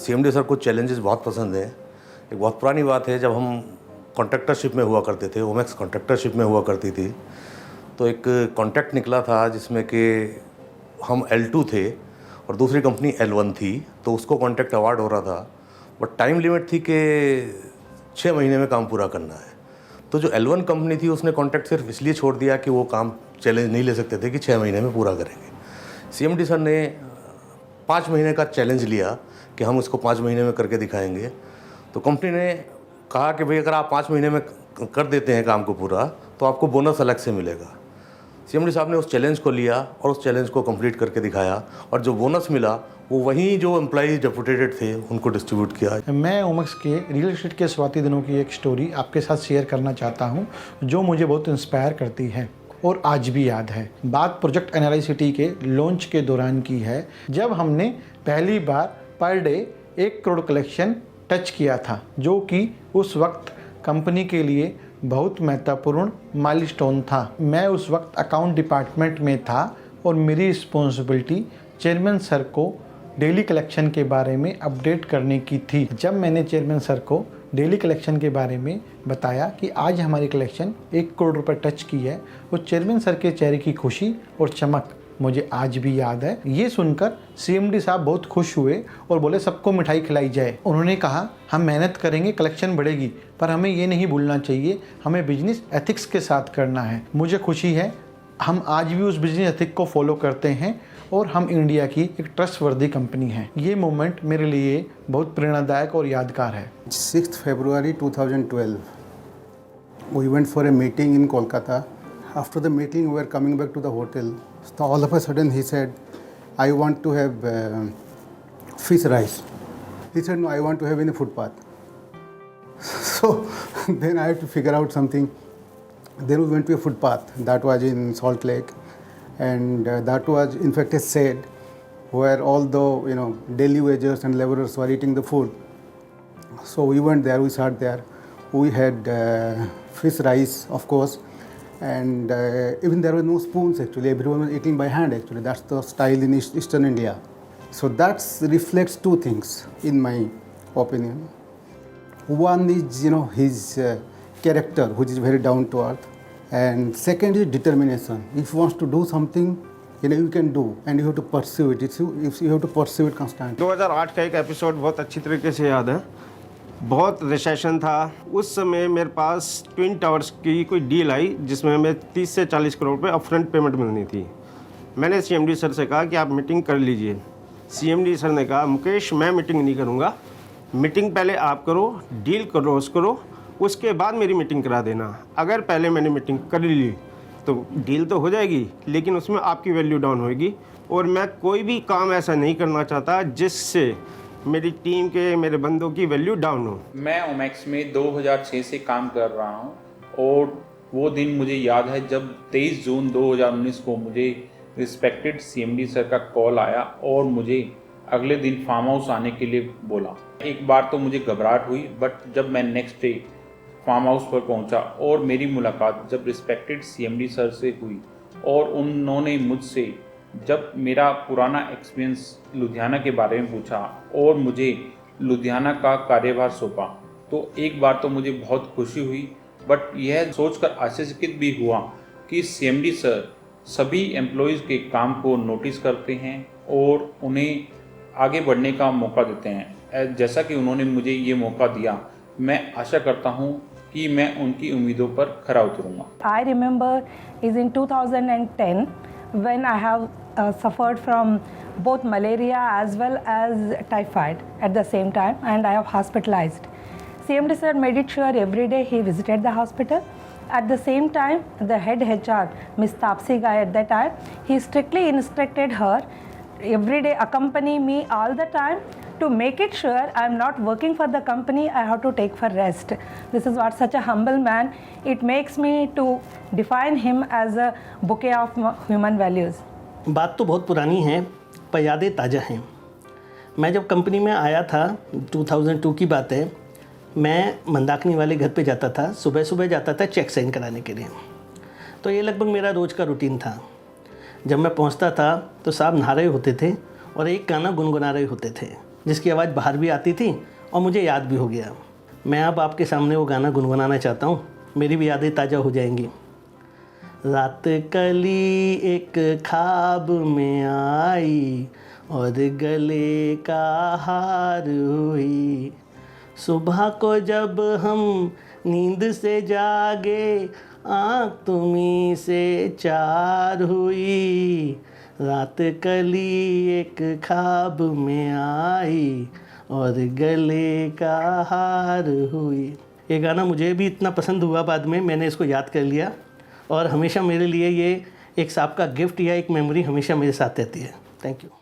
CMD sir को challenges बहुत पसंद हैं। एक बहुत पुरानी बात है, जब हम कॉन्ट्रैक्टरशिप में हुआ करते थे, ओमेक्स कॉन्ट्रैक्टरशिप में हुआ करती थी, तो एक कॉन्ट्रैक्ट निकला था जिसमें कि हम L2 थे और दूसरी कंपनी L1 थी, तो उसको कॉन्ट्रैक्ट अवार्ड हो रहा था, बट टाइम लिमिट थी कि 6 महीने में काम पूरा करना है। तो जो L1 कंपनी थी उसने कॉन्ट्रैक्ट सिर्फ इसलिए छोड़ दिया कि वो काम चैलेंज नहीं ले सकते थे कि 6 महीने में पूरा करेंगे। सीएमडी सर ने 5 महीने का चैलेंज लिया कि हम इसको 5 महीने में करके दिखाएंगे। तो कंपनी ने कहा कि भाई अगर आप 5 महीने में कर देते हैं काम को पूरा तो आपको बोनस अलग से मिलेगा। सीएमडी साहब ने उस चैलेंज को लिया और उस चैलेंज को कंप्लीट करके दिखाया, और जो बोनस मिला वो वहीं जो एम्प्लॉइज डेपुटेटेड थे उनको डिस्ट्रीब्यूट किया। मैं ओमेक्स के रियल एस्टेट के शुरुआती दिनों की एक स्टोरी आपके साथ शेयर करना चाहता हूं, जो मुझे बहुत इंस्पायर करती है और आज भी याद है। बात प्रोजेक्ट NRI सिटी के लॉन्च के दौरान की है, जब हमने पहली बार per day 1 crore collection touch किया था, जो कि उस वक्त कंपनी के लिए बहुत महत्वपूर्ण माइलस्टोन था। मैं उस वक्त अकाउंट डिपार्टमेंट में था और मेरी रिस्पॉन्सिबिलिटी चेयरमैन सर को डेली कलेक्शन के बारे में अपडेट करने की थी। जब मैंने चेयरमैन सर को डेली कलेक्शन के बारे में बताया कि आज हमारी कलेक्शन 1 करोड़ रुपए टच की है, वो चेयरमैन सर के चेहरे की खुशी और चमक मुझे आज भी याद है। ये सुनकर सीएमडी साहब बहुत खुश हुए और बोले सबको मिठाई खिलाई जाए। उन्होंने कहा हम मेहनत करेंगे, कलेक्शन बढ़ेगी, पर हमें ये नहीं भूलना चाहिए, हमें बिजनेस एथिक्स के साथ करना है। मुझे खुशी है हम आज भी उस बिजनेस एथिक को फॉलो करते हैं और हम इंडिया की एक ट्रस्टवर्दी कंपनी है। ये मोमेंट मेरे लिए बहुत प्रेरणादायक और यादगार है। 6th February 2012, we went for a meeting in Kolkata. After the meeting, we were coming back to the hotel. So all of a sudden, he said, "I want to have fish rice." He said, "No, I want to have in the footpath." So then I had to figure out something. Then we went to a footpath that was in Salt Lake, and that was in fact a shed where all the daily wagers and laborers were eating the food. So we went there, we sat there, we had fish rice, of course, and even there were no spoons actually, everyone was eating by hand actually. That's the style in Eastern India. So that reflects two things in my opinion. One is his character, which is very down to earth, and second is determination. If you want to do something, you can do, and you have to pursue it. You have to pursue it constantly. 2008 का एक episode बहुत अच्छी तरीके से याद है। बहुत recession था उस समय, मेरे पास ट्विन टावर्स की कोई डील आई जिसमें हमें 30 से 40 करोड़ रुपए अपफ्रंट पेमेंट मिलनी थी। मैंने सीएमडी सर से कहा कि आप मीटिंग कर लीजिए। सीएमडी सर ने कहा मुकेश मैं मीटिंग नहीं करूँगा, मीटिंग पहले आप करो, डील क्लोज करो, उसके बाद मेरी मीटिंग करा देना। अगर पहले मैंने मीटिंग कर ली तो डील तो हो जाएगी, लेकिन उसमें आपकी वैल्यू डाउन होएगी, और मैं कोई भी काम ऐसा नहीं करना चाहता जिससे मेरी टीम के, मेरे बंदों की वैल्यू डाउन हो। मैं ओमेक्स में 2006 से काम कर रहा हूं, और वो दिन मुझे याद है जब 23 जून 2019 को मुझे रिस्पेक्टेड सीएमडी सर का कॉल आया और मुझे अगले दिन फार्म हाउस आने के लिए बोला। एक बार तो मुझे घबराहट हुई, बट जब मैं नेक्स्ट डे फार्म हाउस पर पहुंचा और मेरी मुलाकात जब रिस्पेक्टेड सीएमडी सर से हुई और उन्होंने मुझसे जब मेरा पुराना एक्सपीरियंस लुधियाना के बारे में पूछा और मुझे लुधियाना का कार्यभार सौंपा, तो एक बार तो मुझे बहुत खुशी हुई, बट यह सोचकर आश्चर्यचकित भी हुआ कि सीएमडी सर सभी एम्प्लॉयज़ के काम को नोटिस करते हैं और उन्हें आगे बढ़ने का मौका देते हैं। जैसा कि उन्होंने मुझे ये मौका दिया, मैं आशा करता हूँ कि मैं उनकी उम्मीदों पर खरा उतरूँगा। I remember is in 2010 when I have suffered from both malaria as well as typhoid at the same time, and I have hospitalized. CMD sir made it sure every day he visited the hospital. At the same time, the head HR, Ms. Tapsi Gai at that time, he strictly instructed her every day accompany me all the time to make it sure I am not working for the company, I have to take for rest. This is what such a humble man, it makes me to define him as a bouquet of human values. बात तो बहुत पुरानी है पर यादें ताज़ा हैं। मैं जब कंपनी में आया था 2002 की बात है, मैं मंदाकिनी वाले घर पे जाता था, सुबह सुबह जाता था चेक साइन कराने के लिए। तो ये लगभग मेरा रोज़ का रूटीन था। जब मैं पहुंचता था तो साहब नहा रहे होते थे और एक गाना गुनगुना रहे होते थे। जिसकी आवाज़ बाहर भी आती थी और मुझे याद भी हो गया। मैं अब आपके सामने वो गाना गुनगुनाना चाहता हूँ, मेरी भी यादें ताज़ा हो जाएंगी। रात कली एक ख्वाब में आई और गले का हार हुई, सुबह को जब हम नींद से जागे आँख तुम्हीं से चार हुई। रात कली एक ख्वाब में आई और गले का हार हुई। ये गाना मुझे भी इतना पसंद हुआ, बाद में मैंने इसको याद कर लिया और हमेशा मेरे लिए ये एक सांप का गिफ्ट या एक मेमोरी हमेशा मेरे साथ रहती है। Thank you.